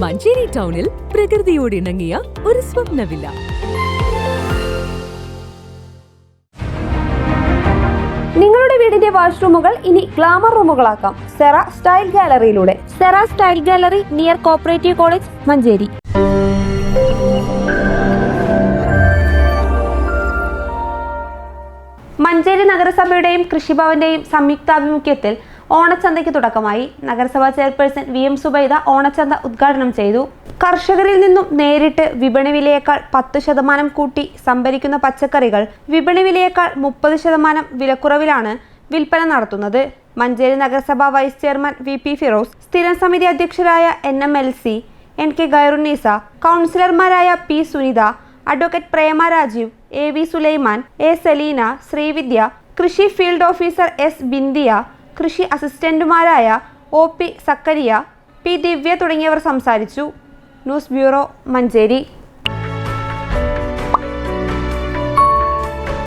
മഞ്ചേരി ടൗണിൽ പ്രകൃതിയോട് ഇണങ്ങിയ ഒരു സ്വപ്ന വില്ല. നിങ്ങളുടെ വീടിന്റെ വാഷ്റൂമുകൾ ഇനി ഗ്ലാമർ റൂമുകളാക്കാം സെറ സ്റ്റൈൽ ഗാലറിയിലൂടെ. Cera style gallery near cooperative college, Manjeri. Manjeri നഗരസഭയുടെയും കൃഷിഭവന്റെയും സംയുക്താഭിമുഖ്യത്തിൽ ഓണച്ചന്തയ്ക്ക് തുടക്കമായി. നഗരസഭാ ചെയർപേഴ്സൺ VM സുബൈദ ഓണച്ചന്ത ഉദ്ഘാടനം ചെയ്തു. കർഷകരിൽ നിന്നും നേരിട്ട് വിപണി വിലയേക്കാൾ 10% കൂട്ടി സംഭരിക്കുന്ന പച്ചക്കറികൾ വിപണി വിലയേക്കാൾ 30% വിലക്കുറവിലാണ് വിൽപ്പന നടത്തുന്നത്. മഞ്ചേരി നഗരസഭാ വൈസ് ചെയർമാൻ VP ഫിറോസ്, സ്ഥിരം സമിതി അധ്യക്ഷരായ NMLC NK ഗൈറുന്നീസ, കൗൺസിലർമാരായ P Sunitha, advocate Prema Rajeev, AV Sulaiman, A Saleena, Sreevidya, കൃഷി ഫീൽഡ് ഓഫീസർ S ബിന്ദിയ, കൃഷി അസിസ്റ്റന്റുമാരായ OP സക്കരിയ, P ദിവ്യ തുടങ്ങിയവർ സംസാരിച്ചു. News bureau, Manjeri.